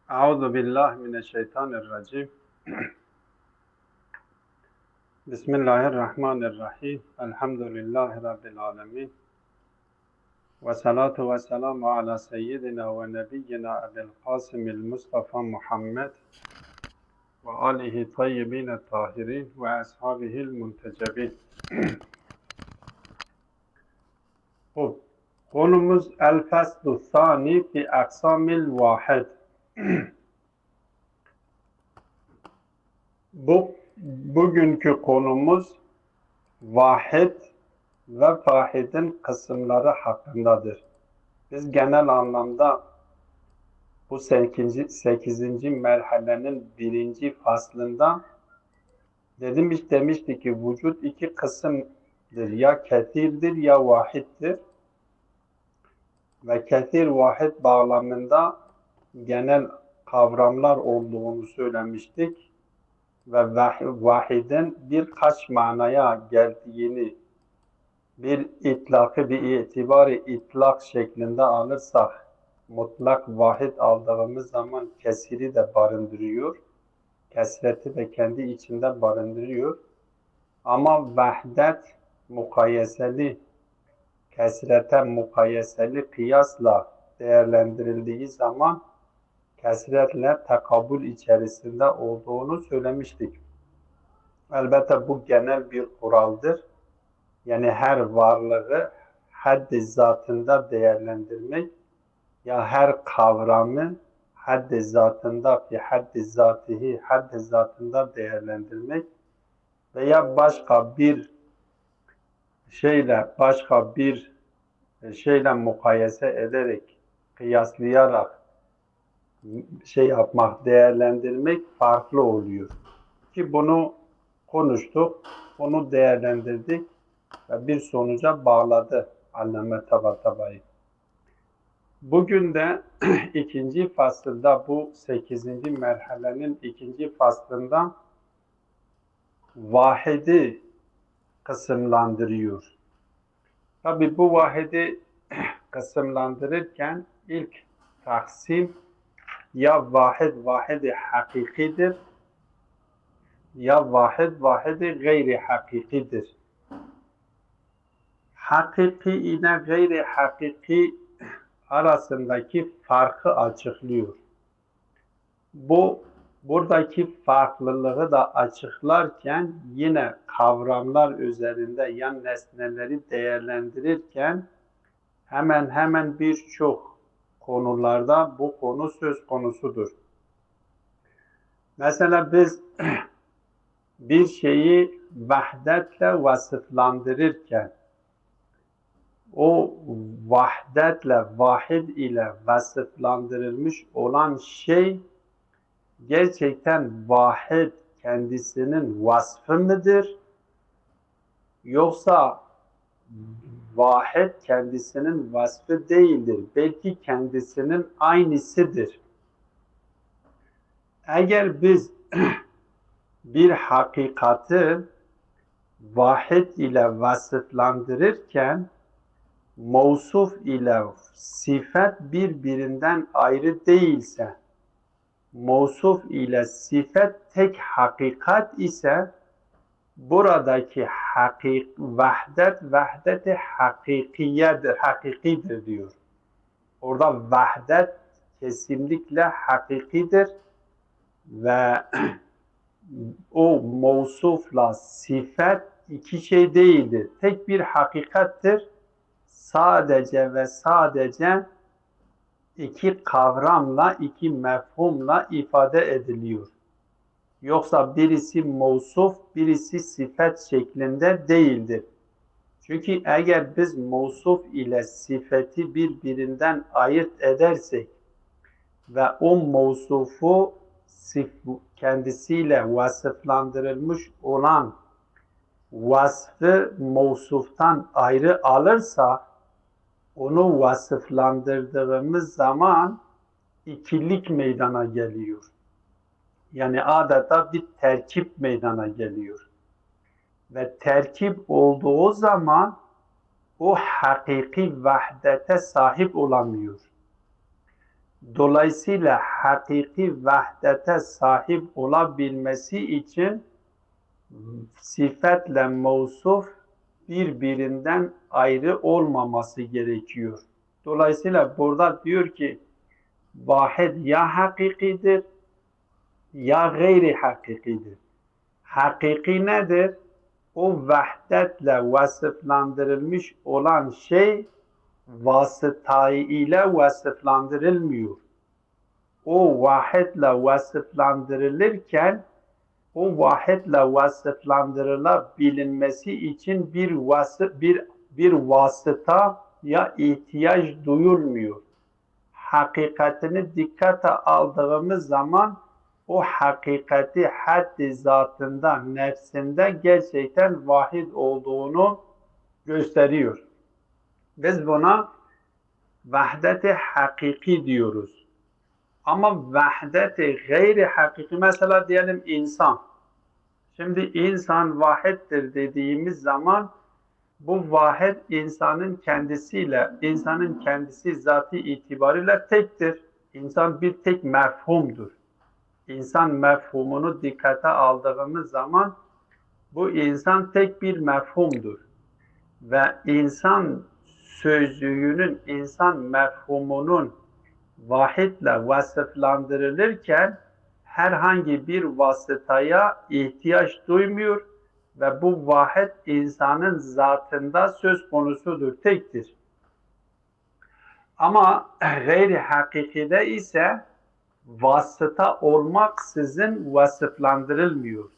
Euzu billahi mineşşeytanirracim. Bismillahirrahmanirrahim. Elhamdülillahi rabbil alamin. Ve salatu ve selamu ala seyyidina ve nebiyyina Ebu'l Kasimil Mustafa Muhammed ve alihi tayyibin tahirin ve ashabihil muntecebin. Konumuz El Feslu Sani fi Aksamil Vahid. Bugünkü konumuz vahid ve fahidin kısımları hakkındadır. Biz genel anlamda bu 8. merhalenin 1. faslında demiştik ki vücut 2 kısımdır. Ya kethirdir ya vahiddir. Ve kethir vahid bağlamında genel kavramlar olduğunu söylemiştik. Ve vahidin birkaç manaya geldiğini bir itlakı bir itibarı itlak şeklinde alırsak mutlak vahid aldığımız zaman kesiri de barındırıyor. Kesreti de kendi içinde barındırıyor. Ama vahdet mukayeseli, kesrete mukayeseli kıyasla değerlendirildiği zaman kesretle tekabül içerisinde olduğunu söylemiştik. Elbette bu genel bir kuraldır. Yani her varlığı haddi zatında değerlendirmek ya her kavramı haddi zatında fi haddi zatihi haddi zatında değerlendirmek veya başka bir şeyle mukayese ederek kıyaslayarak yapmak, değerlendirmek farklı oluyor. Ki bunu konuştuk, bunu değerlendirdik ve bir sonuca bağladı Allame Tabatabai. Bugün de 2. fasılda bu 8. merhalenin 2. faslında vahidi kısımlandırıyor. Tabi bu vahidi kısımlandırırken ilk taksim ya vahidi hakikidir ya vahidi gayri hakikidir. Hakiki ile gayri hakiki arasındaki farkı açıklıyor. Buradaki farklılığı da açıklarken yine kavramlar üzerinde yan nesneleri değerlendirirken hemen birçok konularda bu konu söz konusudur. Mesela biz bir şeyi vahdetle vasıflandırırken o vahdetle, vahid ile vasıflandırılmış olan şey gerçekten vahid kendisinin vasfı mıdır? Yoksa vahid kendisinin vasfı değildir. Belki kendisinin aynısıdır. Eğer biz bir hakikati vahid ile vasıflandırırken mevsuf ile sifet birbirinden ayrı değilse, mevsuf ile sifet tek hakikat ise buradaki vahdeti hakikidir diyor. Orada vahdet kesinlikle hakikidir ve o mevsufla sifet iki şey değildir. Tek bir hakikattir. Sadece ve sadece iki kavramla, iki mefhumla ifade ediliyor. Yoksa birisi mevsuf, birisi sifet şeklinde değildir. Çünkü eğer biz mevsuf ile sifeti birbirinden ayırt edersek ve o mevsufu kendisiyle vasıflandırılmış olan vasfı mevsuftan ayrı alırsa onu vasıflandırdığımız zaman ikilik meydana geliyor. Yani adeta bir terkip meydana geliyor. Ve terkip olduğu zaman o hakiki vahdete sahip olamıyor. Dolayısıyla hakiki vahdete sahip olabilmesi için sıfatla mevsuf birbirinden ayrı olmaması gerekiyor. Dolayısıyla burada diyor ki vahid ya hakikidir ya gayri hakikidir. Hakiki nedir? O vahdetle vasıflandırılmış olan şey vasıtayı ile vasıflandırılmıyor. O vahidle vasıflandırılırken o vahidle vasıflandırılabilmesi için bir vasıtaya ihtiyaç duyulmuyor. Hakikatini dikkate aldığımız zaman o hakikati haddi zatında, nefsinde gerçekten vahid olduğunu gösteriyor. Biz buna vahdet-i hakiki diyoruz. Ama vahdet-i gayri hakiki, mesela diyelim insan. Şimdi insan vahiddir dediğimiz zaman bu vahid insanın kendisiyle, insanın kendisi zatı itibariyle tektir. İnsan bir tek mefhumdur. İnsan mefhumunu dikkate aldığımız zaman bu insan tek bir mefhumdur. Ve insan sözcüğünün, insan mefhumunun vahidle vasıflandırılırken herhangi bir vasıtaya ihtiyaç duymuyor ve bu vahid insanın zatında söz konusudur, tektir. Ama gayri hakikide ise vasıta olmaksızın vasıflandırılmıyor.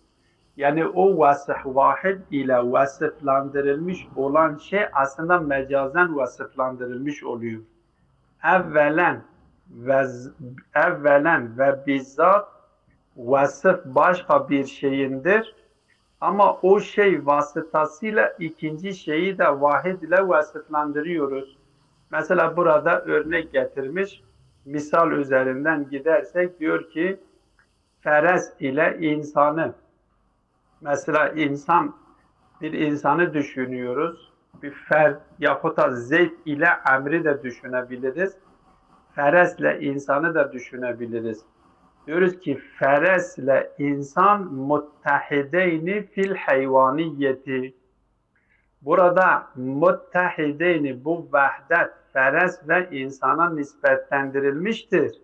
Yani o vasıf vahid ile vasıflandırılmış olan şey aslında mecazen vasıflandırılmış oluyor. Evvelen ve bizzat vasıf başka bir şeyindir. Ama o şey vasıtasıyla ikinci şeyi de vahid ile vasıflandırıyoruz. Mesela burada örnek getirmiş. Misal üzerinden gidersek diyor ki feres ile insanı. Mesela bir insanı düşünüyoruz. Bir fer yahut da Zeyd ile Amr'i de düşünebiliriz. Feresle insanı da düşünebiliriz. Diyoruz ki feresle insan muttahideyni fil hayvaniyeti. Burada muttahideyni, bu vahdet feres ve insana nispetlendirilmiştir.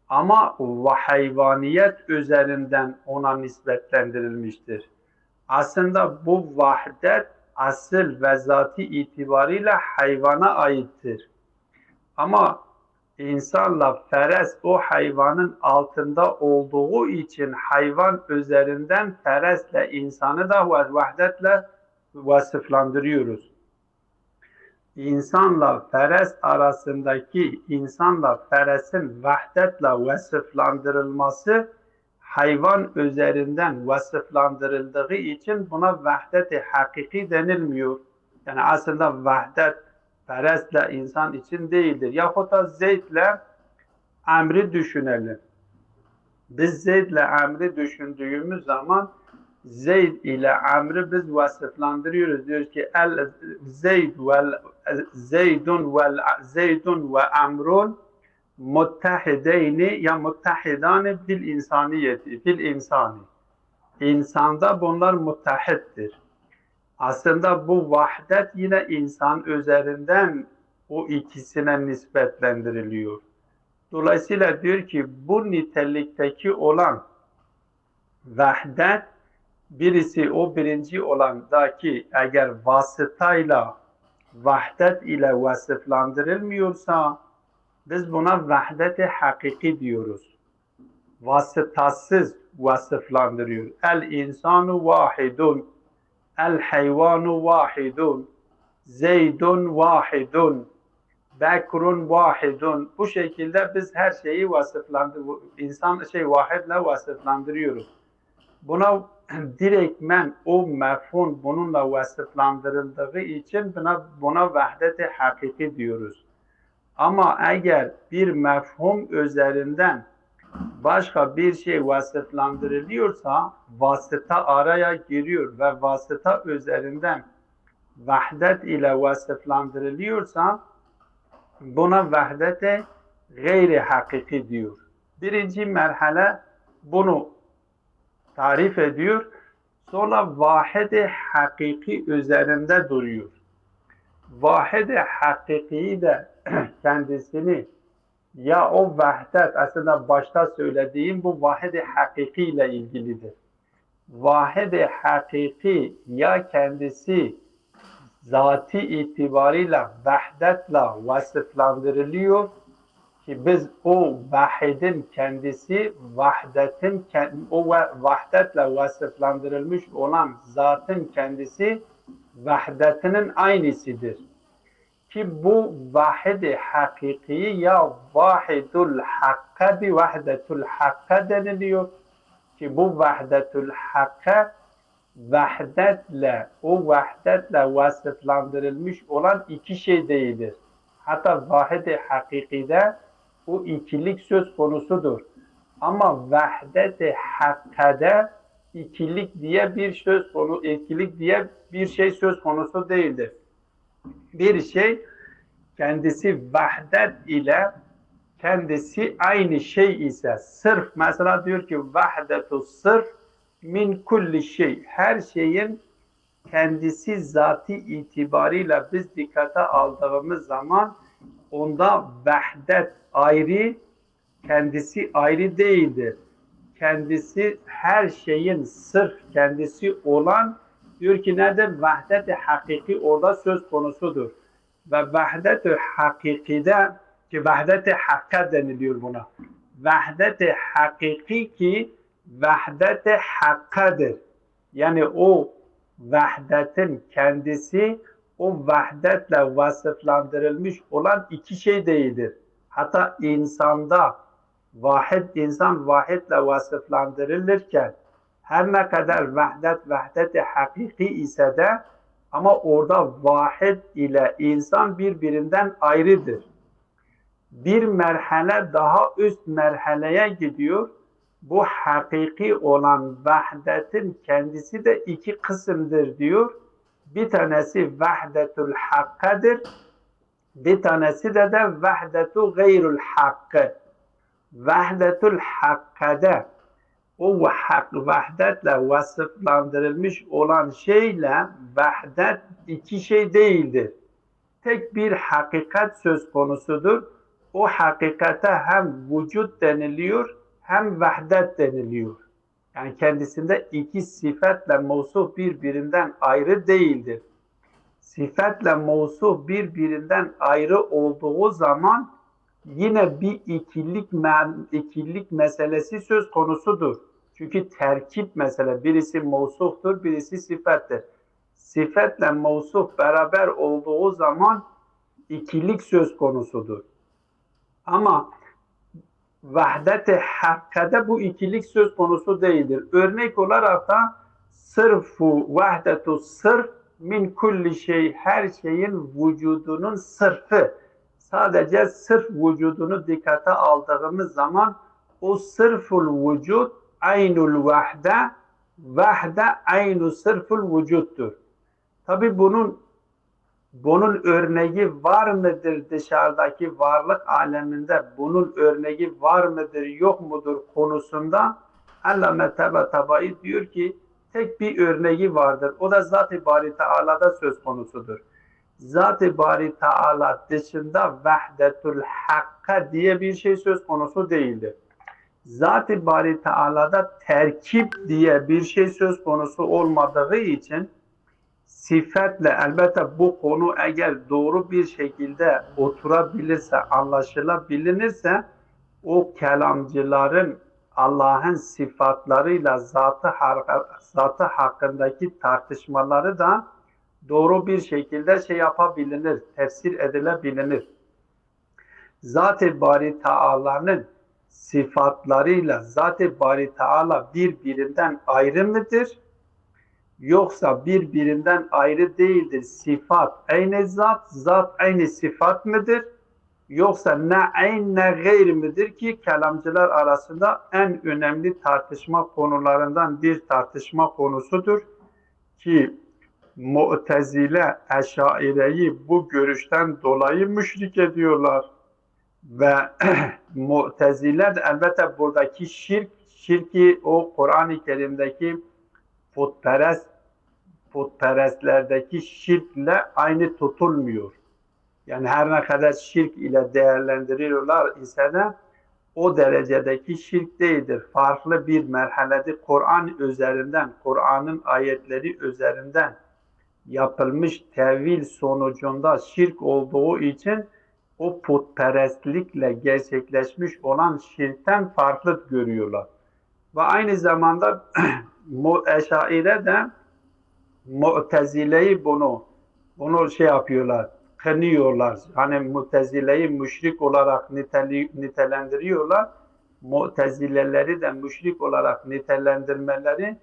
Ama hayvaniyet üzerinden ona nispetlendirilmiştir. Aslında bu vahdet asıl ve zatı itibariyle hayvana aittir. Ama insanla feres o hayvanın altında olduğu için hayvan üzerinden feresle insanı da vahdetle vasıflandırıyoruz. İnsanla feres arasındaki, insanla feresin vahdetle vasıflandırılması hayvan üzerinden vasıflandırıldığı için buna vahdet-i hakiki denilmiyor. Yani aslında vahdet feresle insan için değildir. Yahut da Zeyd'le Amr'i düşünelim. Biz Zeyd'le Amr'i düşündüğümüz zaman Zeyd ile Amr'ı biz vasıflandırıyoruz. Diyoruz ki Zeydun ve Amrun muttahideyni ya muttahidani bil insaniyeti, bil insani. İnsanda bunlar muttahittir. Aslında bu vahdet yine insan üzerinden o ikisine nispetlendiriliyor. Dolayısıyla diyor ki bu nitelikteki olan vahdet, birisi o birinci olandaki eğer vasıtayla vahdet ile vasıflandırılmıyorsa biz buna vahdet-i hakiki diyoruz. Vasıtasız vasıflandırıyor. El insanu vahidun, el hayvanu vahidun, zeydun vahidun, bekrun vahidun. Bu şekilde biz her şeyi vasıflandırıyoruz. Vahidle vasıflandırıyoruz. Buna direktmen o mefhum bununla vasıflandırıldığı için buna vahdet-i hakiki diyoruz. Ama eğer bir mefhum üzerinden başka bir şey vasıflandırılıyorsa vasıta araya giriyor ve vasıta üzerinden vahdet ile vasıflandırılıyorsa buna vahdet-i gayri hakiki diyor. Birinci merhale bunu tarif ediyor. Sonra vahid-i hakiki üzerinde duruyor. Vahid-i hakikiyi de kendisini ya o vahdet aslında başta söylediğim bu vahid-i hakiki ile ilgilidir. Vahid-i hakiki ya kendisi zati itibariyle vahdetle vasıflandırılıyor ki biz o vahidin kendisi vahdetin o vahdetle vasıflandırılmış olan zatın kendisi vahdetinin aynısıdır. Ki bu vahid-i hakikiyi ya vahidul hakka bi vahdetul hakka deniliyor. Ki bu vahdetul hakka vahdetle, o vahdetle vasıflandırılmış olan iki şey değildir. Hatta vahid-i hakikide o ikilik söz konusudur. Ama vahdet-i hakkade ikilik diye bir şey söz konusu değildir. Bir şey kendisi vahdet ile kendisi aynı şey ise sırf mesela diyor ki vahdetu sırf min kulli şey, her şeyin kendisi zati itibariyle biz dikkate aldığımız zaman onda vahdet ayrı, kendisi ayrı değildir. Kendisi her şeyin sırf kendisi olan diyor ki nedir? Vahdet-i hakiki orada söz konusudur. Ve vahdet-i hakikide ki vahdet-i hakka deniliyor buna. Vahdet-i hakiki ki vahdet-i hakkadır. Yani o vahdetin kendisi o vahdetle vasıflandırılmış olan iki şey değildir. Hatta insanda insan vahidle vasıflandırılırken her ne kadar vahdet-i hakiki ise de ama orada vahid ile insan birbirinden ayrıdır. Bir merhale daha üst merhaleye gidiyor. Bu hakiki olan vahdetin kendisi de iki kısımdır diyor. Bir tanesi vahdetul hakkadır. Bir tanesi de vahdetu gayrul hakkı. Vahdetul hakkada o vahdetle vasıflandırılmış olan şeyle vahdet iki şey değildir. Tek bir hakikat söz konusudur. O hakikate hem vücut deniliyor hem vahdet deniliyor. Yani kendisinde iki sıfatla mevsuf birbirinden ayrı değildir. Sıfatla mevsuf birbirinden ayrı olduğu zaman yine bir ikilik meselesi söz konusudur. Çünkü terkip mesele, birisi mevsuftur, birisi sıfattır. Sıfatla mevsuf beraber olduğu zaman ikilik söz konusudur. Ama vahdet-i hakkada bu ikilik söz konusu değildir. Örnek olarak da sırfu vahdetu sırf min kulli şey, her şeyin vücudunun sırfı. Sadece sırf vücudunu dikkate aldığımız zaman o sırful vücut aynul vahde, vahde aynu sırful vücuttur. Tabi bunun örneği var mıdır dışarıdaki varlık aleminde, bunun örneği var mıdır yok mudur konusunda Allame Tabatabai diyor ki tek bir örneği vardır. O da Zat-ı Bari Teala'da söz konusudur. Zat-ı Bari Teala dışında vahdetul hakka diye bir şey söz konusu değildir. Zat-ı Bari Teala'da terkip diye bir şey söz konusu olmadığı için sıfatla elbette bu konu eğer doğru bir şekilde oturabilirse, anlaşılabilirse o kelamcıların Allah'ın sıfatlarıyla zatı hakkındaki tartışmaları da doğru bir şekilde yapabilir, tefsir edilebilir. Zat-ı Bari Teala'nın sıfatlarıyla Zat-ı Bari Teala birbirinden ayrı mıdır? Yoksa birbirinden ayrı değildir. Sıfat aynı zat, zat aynı sıfat mıdır? Yoksa ne ayn ne gayr midir ki kelamcılar arasında en önemli tartışma konularından bir tartışma konusudur. Ki Mu'tezile Eşaire'yi bu görüşten dolayı müşrik ediyorlar. Ve Mu'tezile de elbette buradaki şirki o Kur'an-ı Kerim'deki putperestlerdeki şirkle aynı tutulmuyor. Yani her ne kadar şirk ile değerlendiriyorlar ise de o derecedeki şirk değildir. Farklı bir merhalede Kur'an üzerinden, Kur'an'ın ayetleri üzerinden yapılmış tevil sonucunda şirk olduğu için o putperestlikle gerçekleşmiş olan şirkten farklı görüyorlar. Ve aynı zamanda Eşaire de Mu'tezile'yi bunu şey yapıyorlar, kınıyorlar. Hani Mu'tezile'yi müşrik olarak nitelendiriyorlar. Mu'tezileleri de müşrik olarak nitelendirmeleri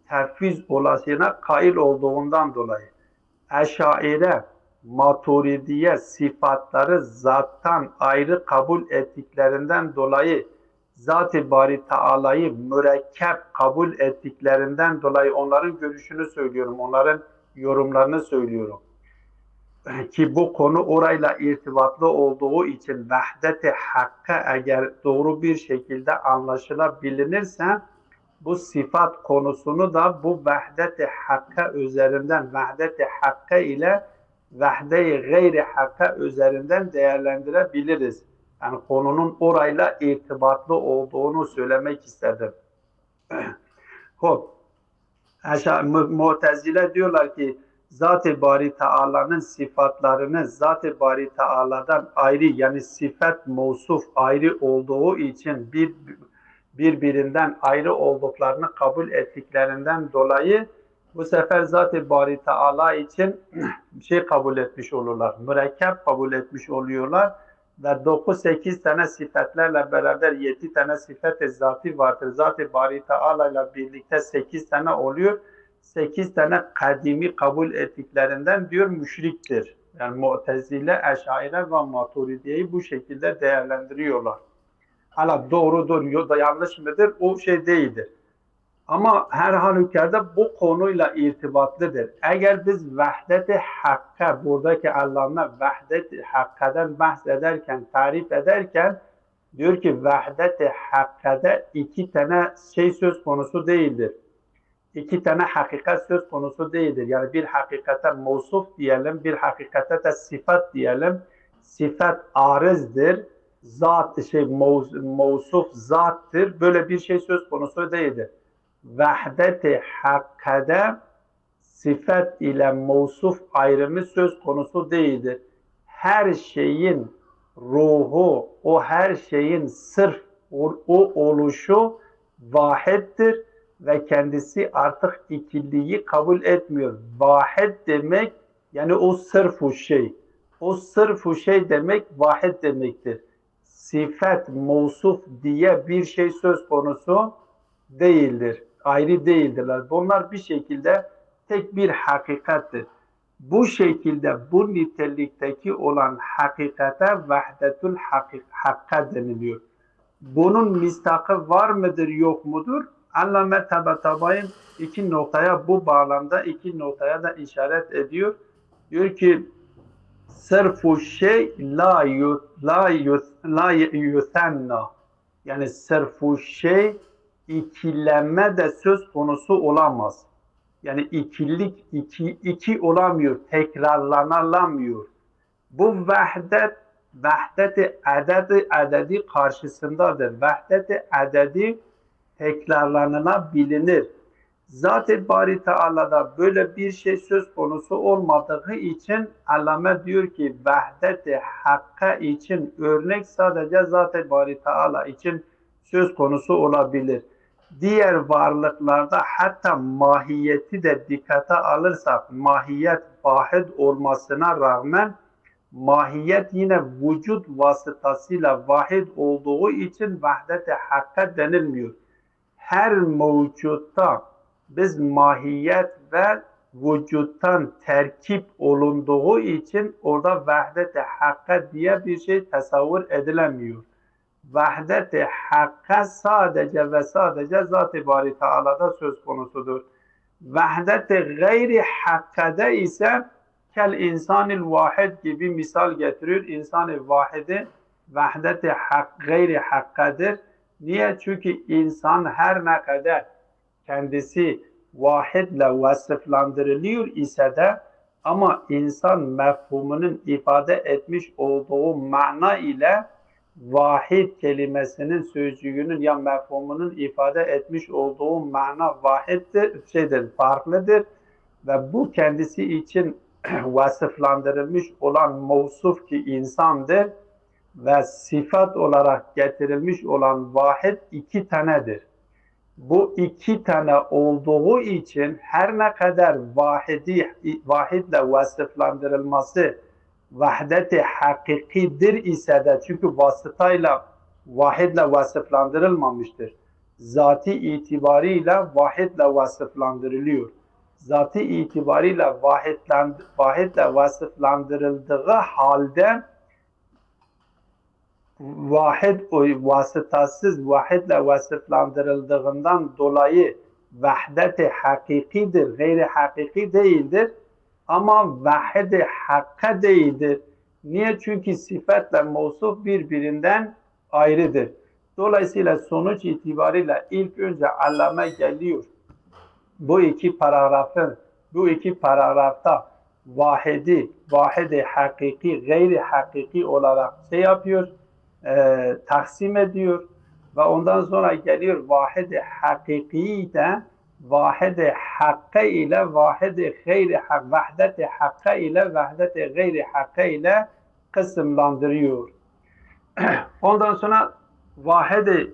terfiz olasılığına kail olduğundan dolayı. Eşaire, Maturidiye sıfatları zattan ayrı kabul ettiklerinden dolayı Zat-ı Bari Teala'yı mürekkep kabul ettiklerinden dolayı onların görüşünü söylüyorum, onların yorumlarını söylüyorum. Ki bu konu orayla irtibatlı olduğu için vahdet-i hakka eğer doğru bir şekilde anlaşılabilirse bu sıfat konusunu da bu vahdet-i hakka üzerinden, vahdet-i hakka ile vahde-i gayri hakka üzerinden değerlendirebiliriz. Yani konunun orayla irtibatlı olduğunu söylemek istedim. Hop. Mu'tezile diyorlar ki Zat-ı Bari Teala'nın sıfatlarını Zat-ı Bari Teala'dan ayrı, yani sıfat mevsuf ayrı olduğu için birbirinden ayrı olduklarını kabul ettiklerinden dolayı bu sefer Zat-ı Bari Teala için şey kabul etmiş olurlar. Mürekkep kabul etmiş oluyorlar ve 9-8 tane sıfatlarla beraber 7 tane sıfat-ı zati vardır. Zat-ı Bari Teala ile birlikte 8 tane oluyor. 8 tane kadimi kabul ettiklerinden diyor müşriktir. Yani Mu'tezile, Eşaire ve Maturidiye'yi bu şekilde değerlendiriyorlar. Hala doğrudur ya da yanlış mıdır o şey değildir. Ama her halükarda bu konuyla irtibatlıdır. Eğer biz vahdet-i hakka, buradaki anlamda vahdet-i hakkadan bahsederken, tarif ederken diyor ki vahdet-i hakkada 2 tane şey söz konusu değildir. 2 tane hakikat söz konusu değildir. Yani bir hakikate mevsuf diyelim, bir hakikate de sıfat diyelim. Sıfat arızdır, mevsuf zattır. Böyle bir şey söz konusu değildir. Vahdet-i hakkada sıfat ile mevsuf ayrımı söz konusu değildir. Her şeyin ruhu, o her şeyin sırf o oluşu vahiddir ve kendisi artık ikiliği kabul etmiyor. Vahid demek yani o sırf şey. O sırf şey demek vahid demektir. Sıfat, mevsuf diye bir şey söz konusu değildir. Ayrı değildirler. Bunlar bir şekilde tek bir hakikattir. Bu şekilde bu nitelikteki olan hakikate vahdetul hakka deniliyor. Bunun mistakı var mıdır yok mudur? Allame Tabatabayi 2 noktaya bu bağlamda 2 noktaya da işaret ediyor. Diyor ki sırfu şey la yusenna, yani sırfu şey ikileme de söz konusu olamaz. Yani ikilik iki olamıyor, tekrarlanamıyor. Bu vahdet-i adedi karşısındadır. Vahdet-i adedi tekrarlanabilir. Zat-ı Bari Teala'da böyle bir şey söz konusu olmadığı için Allame diyor ki vahdet-i hakka için örnek sadece Zat-ı Bari Teala için söz konusu olabilir. Diğer varlıklarda hatta mahiyeti de dikkate alırsak mahiyet vahid olmasına rağmen mahiyet yine vücut vasıtasıyla vahid olduğu için vahdet-i hakka denilmiyor. Her mevcutta biz mahiyet ve vücuttan terkip olunduğu için orada vahdet-i hakka diye bir şey tasavvur edilemiyor. Vahdet-i hakka sadece ve sadece Zat-ı Bari Teala'da söz konusudur. Vahdet-i gayri hakkada ise kel insanil vahid gibi misal getiriyor. İnsan-ı vahidi vahdet-i hak, gayri hakkadır. Niye? Çünkü insan her ne kadar kendisi vahidle vasıflandırılıyor ise de ama insan mefhumunun ifade etmiş olduğu mana ile vahid kelimesinin sözcüğünün ya mefhumunun ifade etmiş olduğu mana vahiddir, farklıdır ve bu kendisi için vasıflandırılmış olan mevsuf ki insandır ve sıfat olarak getirilmiş olan vahid iki tanedir. Bu iki tane olduğu için her ne kadar vahidle vasıflandırılması vahdet-i hakikidir ise de çünkü vasıtayla vahidle vasıflandırılmamıştır. Zati itibariyle vahidle vasıflandırılıyor. Zati itibariyle vahidle vasıflandırıldığı halde vahid vasıtasız vahidle vasıflandırıldığından dolayı vahdet-i hakikidir, gayri hakiki değildir. Ama vahid-i hakka değildir. Niye? Çünkü sıfatla mevsuf birbirinden ayrıdır. Dolayısıyla sonuç itibariyle ilk önce Allame geliyor. Bu iki paragrafta vahid-i hakiki, gayri hakiki olarak yapıyor, taksim ediyor ve ondan sonra geliyor vahid-i hakikiyi de vahid-i hakka ile vahid-i gayri hak, vahdet-i hakka ile vahdet-i gayri hakka ile kısımlandırıyor. Ondan sonra vahid-i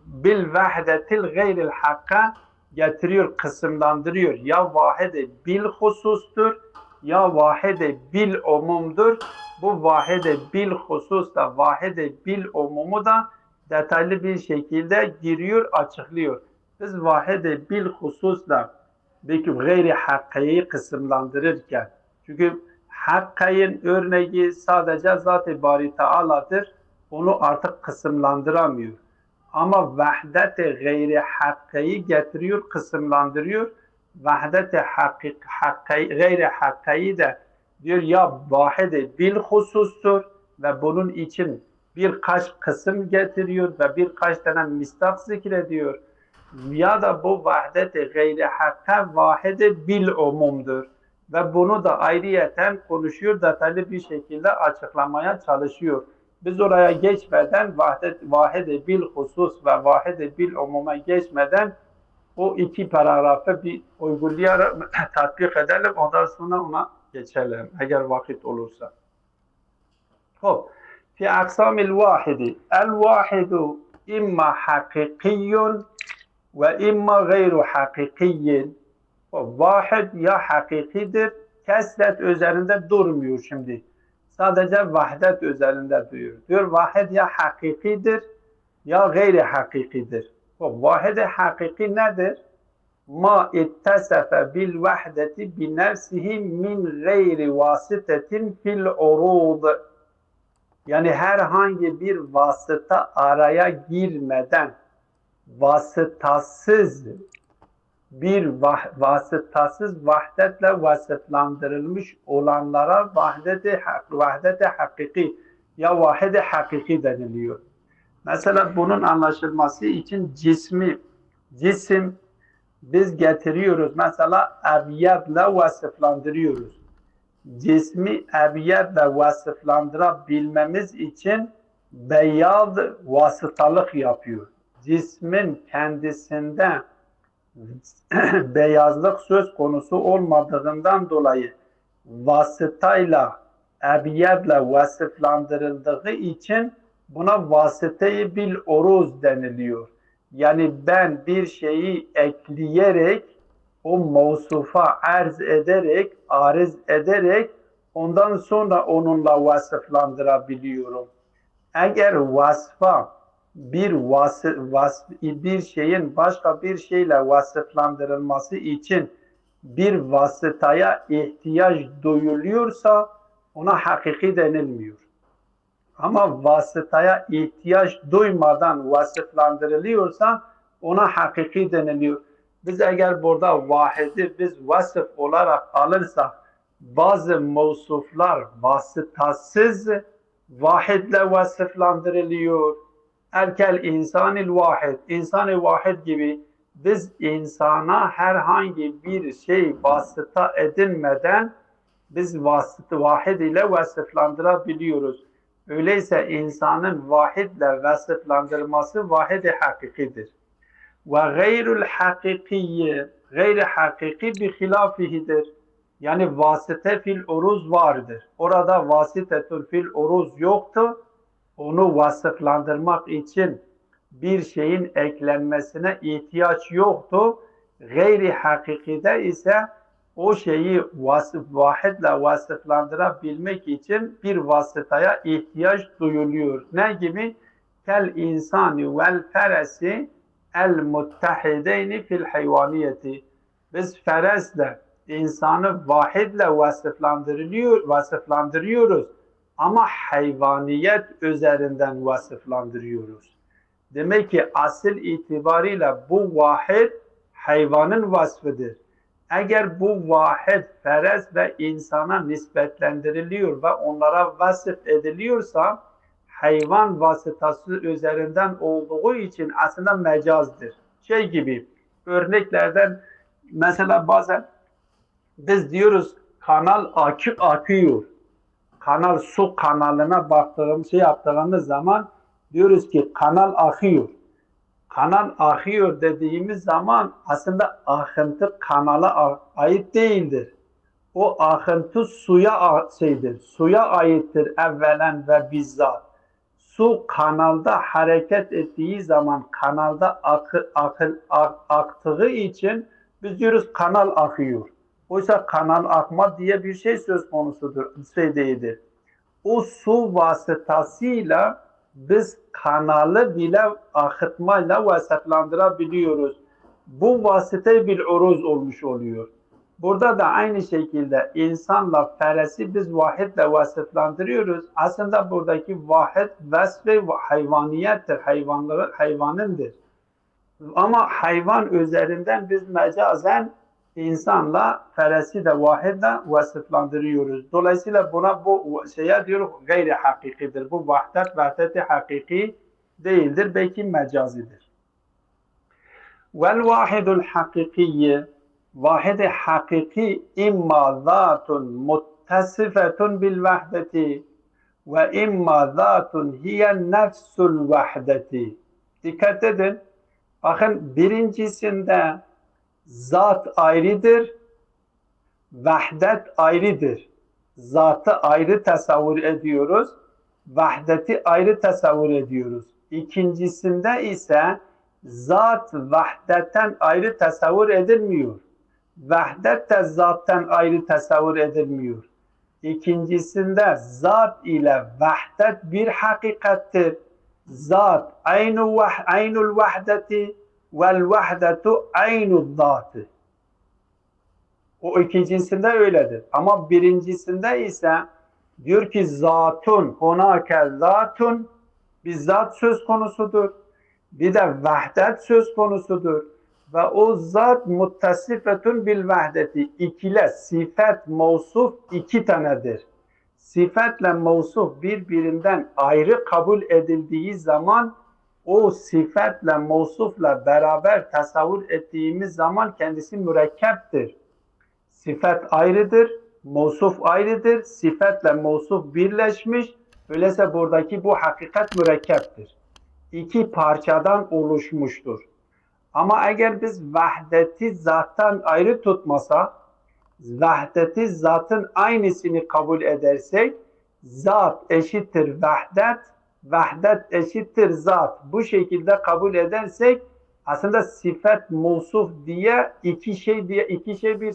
bil vahdetil gayril hakka getiriyor, kısımlandırıyor. Ya vahid-i bil husustur ya vahid-i bil umumdur. Bu vahid-i bil hususla vahid-i bil umumu da detaylı bir şekilde giriyor, açıklıyor. Biz vahid-i bil hususla gayri hakkayı kısımlandırırken, çünkü hakkayın örneği sadece Zat-ı Bari Teala'dır, onu artık kısımlandıramıyor. Ama vahdet-i gayri hakkayı getiriyor, kısımlandırıyor. Vahdet-i gayri hakkayı da diyor ya vahid-i bil husustur ve bunun için birkaç kısım getiriyor ve birkaç tane mistak zikrediyor. Ya da bu vahdet-i gayri hakka vahid-i bil umumdur ve bunu da ayrıyeten konuşuyor, detaylı bir şekilde açıklamaya çalışıyor. Biz oraya geçmeden vahid-i bil husus ve vahid-i bil umuma geçmeden o iki paragrafı bir uygulayarak tatbik edelim. Ondan sonra ona geçelim eğer vakit olursa. Hop. Fi aksamil vahidi. El vahidu imma hakikiyyun ve imma gayru hakikiyyin. Vahid ya hakikidir, kesret üzerinde durmuyor şimdi. Sadece vahdet üzerinde duruyor. Diyor vahid ya hakikidir ya gayri hakikidir. Vahid-i hakiki nedir? Ma ittesefe bil vahdeti bi nefsihi min gayri vasitetin fil urud. Yani herhangi bir vasıta araya girmeden vasıtasız vahdetle vasıflandırılmış olanlara vahdet-i hakiki ya vahid-i hakiki deniliyor. Mesela bunun anlaşılması için cisim biz getiriyoruz. Mesela ebyadla vasıflandırıyoruz. Cismi ebyadla vasıflandırabilmemiz için beyaz vasıtalık yapıyor. Cismin kendisinde beyazlık söz konusu olmadığından dolayı vasıtayla ebyadla vasıflandırıldığı için buna vasıtayı bil uruz deniliyor. Yani ben bir şeyi ekleyerek, o mevsufa arz ederek ondan sonra onunla vasıflandırabiliyorum. Eğer vasfa bir şeyin başka bir şeyle vasıflandırılması için bir vasıtaya ihtiyaç duyuluyorsa ona hakiki denilmiyor. Ama vasıtaya ihtiyaç duymadan vasıflandırılıyorsa ona hakiki deniliyor. Biz eğer burada vahidi biz vasıf olarak alırsak bazı mevsuflar vasıtasız vahidle vasıflandırılıyor. Erkel insanil vahid, insan-ı vahid gibi biz insana herhangi bir şey vasıta edinmeden biz vasıtı vahid ile vasıflandırabiliyoruz. Öyleyse insanın vahidle vasıflandırılması vahid-i hakikidir. Ve gayrul hakikiyye, gayri hakiki bir hilafihidir. Yani vasıte fil uruz vardır. Orada vasıtetul fil uruz yoktu. Onu vasıflandırmak için bir şeyin eklenmesine ihtiyaç yoktu. Gayri hakikide ise o şeyi vahidle vasıflandırabilmek için bir vasıtaya ihtiyaç duyuluyor. Ne gibi? Kel insani vel feresi el muttahideyni fil hayvaniyeti. Biz feresle insanı vahidle vasıflandırıyoruz ama hayvaniyet üzerinden vasıflandırıyoruz. Demek ki asıl itibariyle bu vahid hayvanın vasfıdır. Eğer bu vahid feres ve insana nispetlendiriliyor ve onlara vasıf ediliyorsa hayvan vasıtası üzerinden olduğu için aslında mecazdır. Şey gibi örneklerden mesela bazen biz diyoruz kanal akıyor. Kanal su kanalına yaptığımız zaman diyoruz ki kanal akıyor. Kanal akıyor dediğimiz zaman aslında akıntı kanala ait değildir. O akıntı suya aittir evvelen ve bizzat. Su kanalda hareket ettiği zaman kanalda aktığı için biz diyoruz kanal akıyor. Oysa kanal akma diye bir şey söz konusudur, değildir. O su vasıtasıyla biz kanalı bile akıtmayla vasıflandırabiliyoruz. Bu vasıta bir uruz olmuş oluyor. Burada da aynı şekilde insanla feresi biz vahidle vasıflandırıyoruz. Aslında buradaki vahid vasfı hayvaniyettir, hayvanındır. Ama hayvan üzerinden biz mecazen insanla feresi de vahidle vasıflandırıyoruz. Dolayısıyla buna bu şeye diyoruz gayri hakikidir. Bu vahdet-i hakiki değildir. Belki mecazidir. Vel vahidul hakikiyye vahid-i hakiki imma zatun muttasifetun bil vahdeti ve imma zatun hiye nefsul vahdeti. Dikkat edin. Bakın birincisinde zat ayrıdır, vahdet ayrıdır. Zatı ayrı tasavvur ediyoruz, vahdeti ayrı tasavvur ediyoruz. İkincisinde ise zat vahdetten ayrı tasavvur edilmiyor. Vahdet de zattan ayrı tasavvur edilmiyor. İkincisinde zat ile vahdet bir hakikattir. Zat aynul vahdeti vel vahdetu aynul zati. O ikincisinde öyledir. Ama birincisinde ise diyor ki zatun, hunake zatun, bir zat söz konusudur. Bir de vahdet söz konusudur. Ve o zat muttasifetun bil vahdeti. İkile sifet, mevsuf iki tanedir. Sifetle mevsuf birbirinden ayrı kabul edildiği zaman o sifetle mevsufla beraber tasavvur ettiğimiz zaman kendisi mürekkeptir. Sifet ayrıdır, mevsuf ayrıdır. Sifetle mevsuf birleşmiş. Öyleyse buradaki bu hakikat mürekkeptir. İki parçadan oluşmuştur. Ama eğer biz vahdeti zattan ayrı tutmasak, vahdeti zatın aynısını kabul edersek, zat eşittir vahdet, vahdet eşittir zat. Bu şekilde kabul edersek aslında sifet mevsuf diye iki şey bir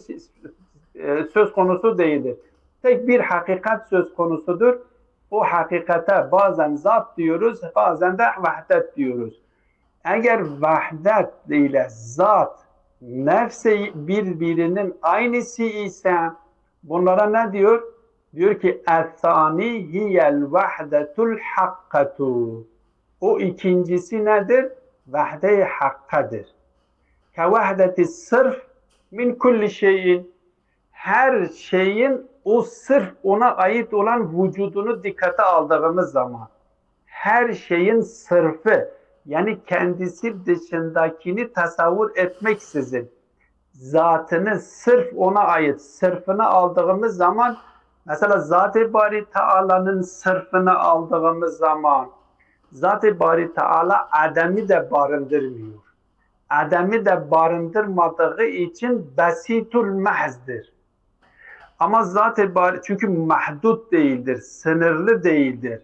söz konusu değildir. Tek bir hakikat söz konusudur. O hakikate bazen zat diyoruz, bazen de vahdet diyoruz. Eğer vahdet ile zat nefsi birbirinin aynısı ise bunlara ne diyor? Diyor ki es-sani hiyel vahdetul hakkatu. O ikincisi nedir? Vahde-i hakkadır. Ke vahdeti sırf min kulli şeyin. Her şeyin o sırf ona ait olan vücudunu dikkate aldığımız zaman her şeyin sırfı, yani kendisi dışındakini tasavvur etmeksizin zatını sırf ona ait sırfını aldığımız zaman, mesela Zat-ı Bari Teala'nın sırfını aldığımız zaman Zat-ı Bari Teala ademi de barındırmıyor. Ademi de barındırmadığı için besitul mahzdir. Ama Zat-ı Bari çünkü mahdut değildir, sınırlı değildir.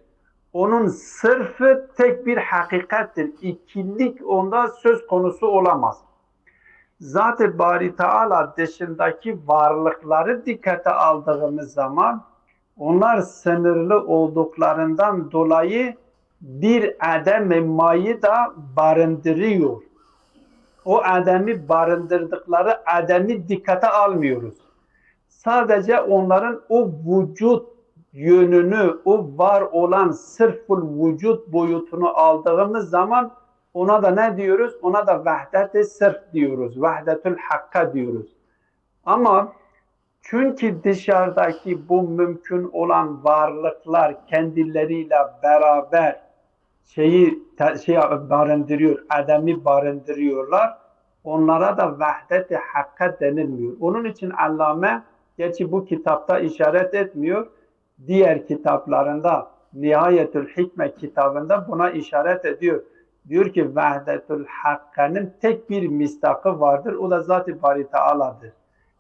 Onun sırfı tek bir hakikattir. İkilik onda söz konusu olamaz. Zat-ı Bari Teala dışındaki varlıkları dikkate aldığımız zaman onlar sınırlı olduklarından dolayı bir adem-i mayı da barındırıyor. O ademi barındırdıkları ademi dikkate almıyoruz. Sadece onların o vücut yönünü, o var olan sırful vücut boyutunu aldığımız zaman ona da ne diyoruz? Ona da vahdet-i sırf diyoruz. Vahdetül hakka diyoruz. Ama çünkü dışarıdaki bu mümkün olan varlıklar kendileriyle beraber şeyi barındırıyor, ademi barındırıyorlar. Onlara da vahdet-i hakka denilmiyor. Onun için Allame, gerçi bu kitapta işaret etmiyor, diğer kitaplarında Nihayetül Hikme kitabında buna işaret ediyor. Diyor ki Vahdetül Hakka'nın tek bir mistakı vardır. O da Zat-ı Bari Teala'dır.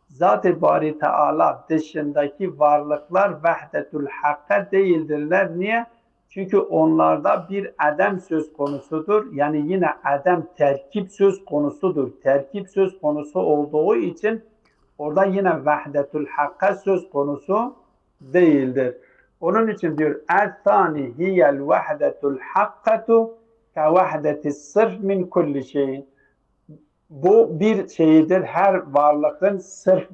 Zat-ı Bari Teala dışındaki varlıklar Vahdetül Hakka değildirler. Niye? Çünkü onlarda bir adem söz konusudur. Yani yine adem terkip söz konusudur. Terkip söz konusu olduğu için orada yine Vahdetül Hakka söz konusu değildir. Onun için diyor "Es-sani hiyel vahdetul hakkatu ke vahdetis sırf min kulli şeyin." Bu bir şeyidir. Her varlığın sırf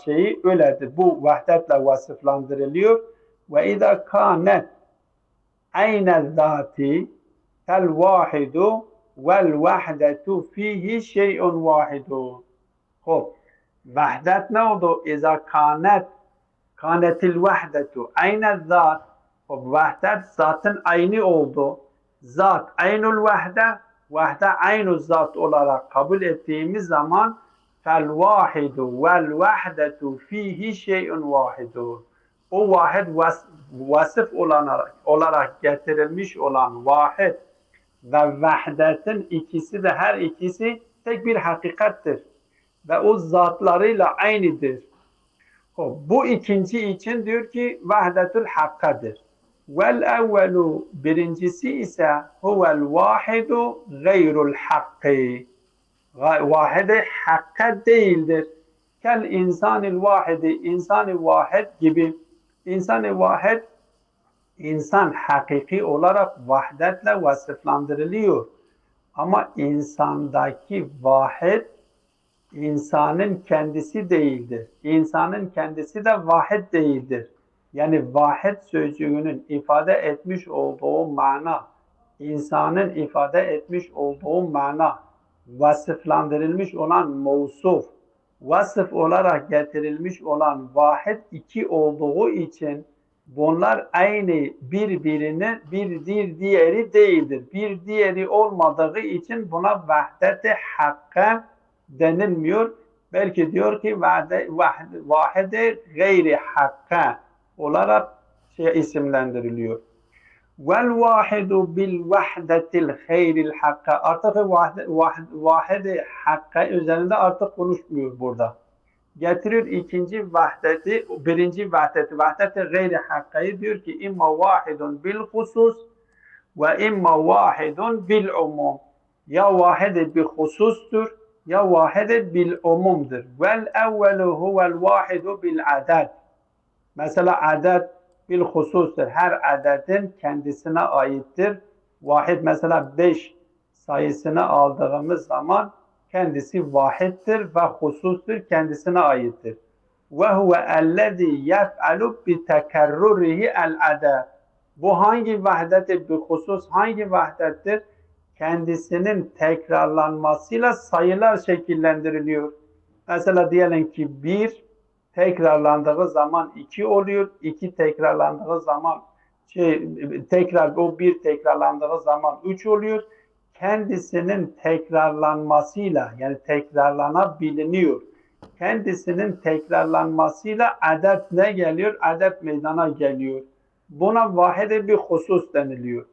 şeyi öyledir. Bu vahdetle vasıflandırılıyor. Ve izâ kânet ayne zâti kel vâhidu vel vahdetu fihi şey'un vâhidu. Hop. Vahdet ne oldu? İzâ kânetil vahdetu ayne zât. Hop. Vahdet zatın aynı oldu. Zat aynul vahde, vahde aynul zat olarak kabul ettiğimiz zaman fel vahidu vel vahdetu fihi şey'un vahidu. O vahid vasıf olarak getirilmiş olan vahid ve vahdetin ikisi de her ikisi tek bir hakikattir. Ve o zatlarıyla aynıdır. Bu ikinci için diyor ki vahdetül hakkadır. Vel evvelu birincisi ise huvel vahidu gayrul hakkı. Vahide hakka değildir. Kel insanil vahidi, insani vahid gibi. İnsani vahid, insan hakiki olarak vahdetle vasıflandırılıyor. Ama insandaki vahid, insanın kendisi değildir. İnsanın kendisi de vahid değildir. Yani vahid sözcüğünün ifade etmiş olduğu mana, insanın ifade etmiş olduğu mana, vasıflandırılmış olan mevsuf, vasıf olarak getirilmiş olan vahid iki olduğu için bunlar aynı birbirine bir diğeri değildir. Bir diğeri olmadığı için buna vahdet-i hakka denilmiyor. Belki diyor ki vahide gayri hakka olarak isimlendiriliyor. Vel vahidu bil vahdetil hayril hakka. Artık vahide hakka üzerinde artık konuşmuyor burada. Getiriyor ikinci vahdeti, birinci vahdeti, vahdeti gayri hakkayı diyor ki imma vahidun bil husus ve imma vahidun bil umum. Ya vahide bir husustur ya vahide bil umumdur. Vel evvelu huvel vahidu bil adad. Mesela adet bil husustur. Her adetin kendisine aittir. Vahid mesela 5 sayısını aldığımız zaman kendisi vahiddir ve husustur, kendisine aittir. Ve huve ellezî yef'alu bi tekerrurihi el adad. Bu hangi vahdet bir husus, hangi vahdettir? Kendisinin tekrarlanmasıyla sayılar şekillendiriliyor. Mesela diyelim ki 1 tekrarlandığı zaman 2 oluyor. 2 tekrarlandığı zaman tekrar o 1 tekrarlandığı zaman 3 oluyor. Kendisinin tekrarlanmasıyla yani tekrarlanabiliyor. Kendisinin tekrarlanmasıyla adet ne geliyor? Adet meydana geliyor. Buna vahide bir husus deniliyor.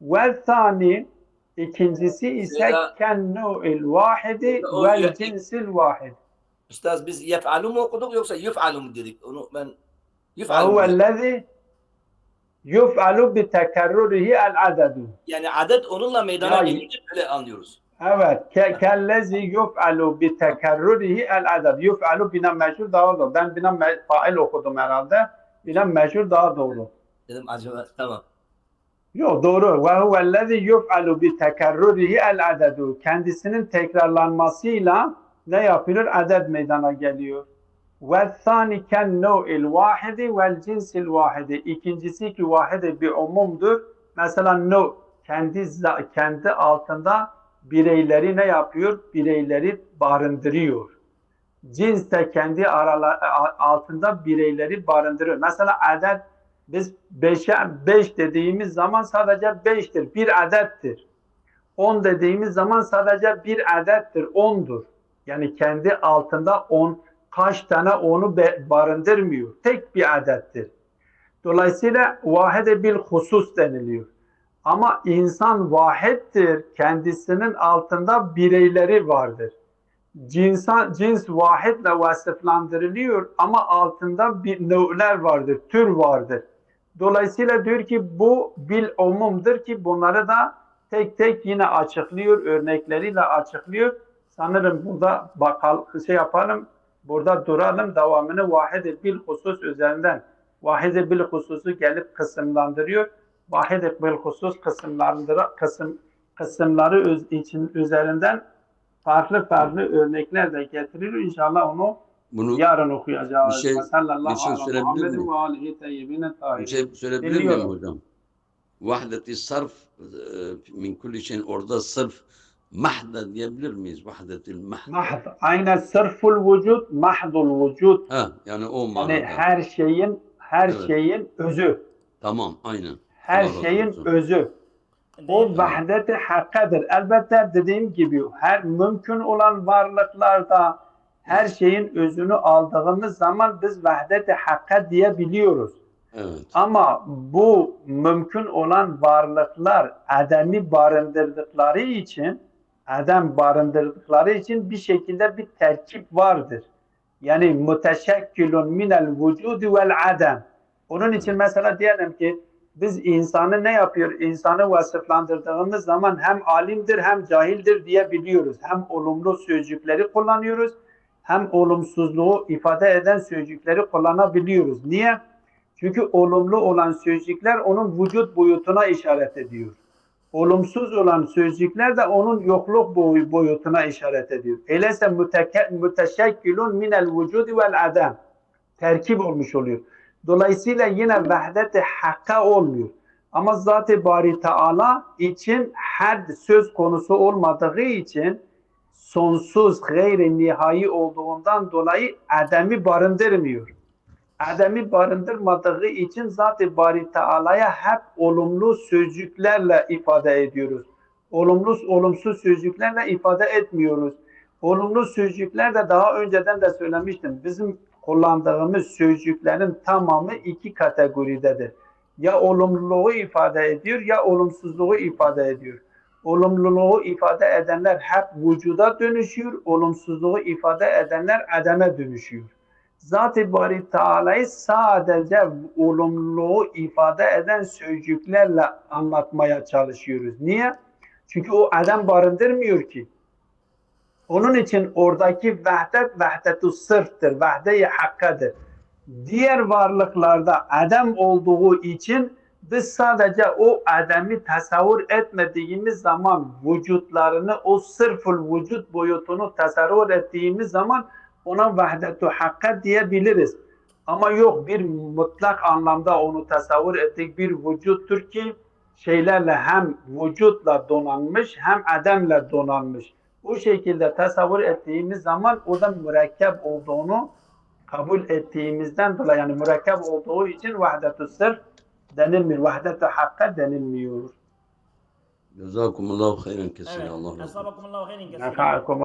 Ve thani ikincisi ise kennu'il vahidi vel cinsil vahid. Üstad biz yef'alu mu okuduk yoksa yuf'alu mu dedik? Onu ben yuf'alu mu? Huvellezî yuf'alu bi tekerrurihi el adedu. Yani adet onunla meydana gelince öyle anlıyoruz. Evet. Kellezi yuf'alu bi tekerrurihi el aded. Yuf'alu bina meşhur daha doğru. Ben bina fail okudum herhalde. Bina meşhur daha doğru. Dedim acaba tamam. Yok doğru. Ve huvellezî yuf'alu bi tekerrurihi el adedu. Kendisinin tekrarlanmasıyla ne yapılır? Adet meydana geliyor. Ve thani ken nu'il vahidi vel cinsil vahidi. İkincisi ki vahide bir umumdur. Mesela nu kendi altında bireyleri ne yapıyor? Bireyleri barındırıyor. Cins de kendi altında bireyleri barındırıyor. Mesela adet biz 5'e 5 dediğimiz zaman sadece 5'tir. Bir adettir. 10 dediğimiz zaman sadece bir adettir. 10'dur. Yani kendi altında 10 kaç tane onu barındırmıyor. Tek bir adettir. Dolayısıyla vahide bil husus deniliyor. Ama insan vahittir. Kendisinin altında bireyleri vardır. Cins vahidle vasıflandırılıyor ama altında bir nö'ler vardır, tür vardır. Dolayısıyla diyor ki bu bil umumdur ki bunları da tek tek yine açıklıyor, örnekleriyle açıklıyor. Sanırım burada bakalım, yapalım, burada duralım, devamını vahide bil husus üzerinden. Vahide bil hususu gelip kısımlandırıyor. Vahide bil husus kısımları için üzerinden farklı örnekler de getiriyor. İnşallah bunu yarın okuyacağız. Bir şey söyleyebilir miyim? Bir şey söyleyebilir miyim hocam? Vahdeti sarf min kulli şeyin orada sırf mahda diyebilir miyiz? Vahdetil mahd. Mahd. Aynen sırful vücut, mahdul vücut. Yani o manada. Yani her şeyin özü. Tamam, aynen. Her şeyin özü. O vahdeti hakkadır. Elbette dediğim gibi her mümkün olan varlıklarda her şeyin özünü aldığımız zaman biz vahdeti hakka diyebiliyoruz. Evet. Ama bu mümkün olan varlıklar ademi barındırdıkları için bir şekilde bir terkip vardır. Yani müteşekkilun minel vücudu vel adem. Onun için mesela diyelim ki biz insanı ne yapıyor? İnsanı vasıflandırdığımız zaman hem alimdir hem cahildir diyebiliyoruz. Hem olumlu sözcükleri kullanıyoruz hem olumsuzluğu ifade eden sözcükleri kullanabiliyoruz. Niye? Çünkü olumlu olan sözcükler onun vücut boyutuna işaret ediyor. Olumsuz olan sözcükler de onun yokluk boyutuna işaret ediyor. Öyleyse müteşekkilun minel vücudi vel adem. Terkip olmuş oluyor. Dolayısıyla yine vahdet-i hakka olmuyor. Ama Zat-ı Bari Teala için had söz konusu olmadığı için sonsuz gayri nihai olduğundan dolayı ademi barındırmıyor. Ademi barındırmadığı için Zat-ı Bari Teala'ya hep olumlu sözcüklerle ifade ediyoruz. Olumsuz sözcüklerle ifade etmiyoruz. Olumlu sözcükler de daha önceden de söylemiştim. Bizim kullandığımız sözcüklerin tamamı iki kategoridedir. Ya olumluluğu ifade ediyor ya olumsuzluğu ifade ediyor. Olumluluğu ifade edenler hep vücuda dönüşüyor, olumsuzluğu ifade edenler ademe dönüşüyor. Zat-ı Bari Teala'yı sadece olumluluğu ifade eden sözcüklerle anlatmaya çalışıyoruz. Niye? Çünkü o adam barındırmıyor ki. Onun için oradaki vahdet vahdetu sırftır, vahde-i hakkadır. Diğer varlıklarda adam olduğu için biz sadece o adamı tasavvur etmediğimiz zaman vücutlarını, o sırful vücut boyutunu tasavvur ettiğimiz zaman ona vahdetu hakka diyebiliriz. Ama yok bir mutlak anlamda onu tasavvur ettik bir vücuttur ki şeylerle hem vücutla donanmış hem adamla donanmış. Bu şekilde tasavvur ettiğimiz zaman orada mürekkep olduğunu kabul ettiğimizden dolayı yani mürekkep olduğu için vahdetü sırf denilmiyor. Vahdetü hakka denilmiyor. Cezakumullahu hayran kesir. Evet. Allah razı olsun. Esabakumullahu hayran kesir. Nefa'akum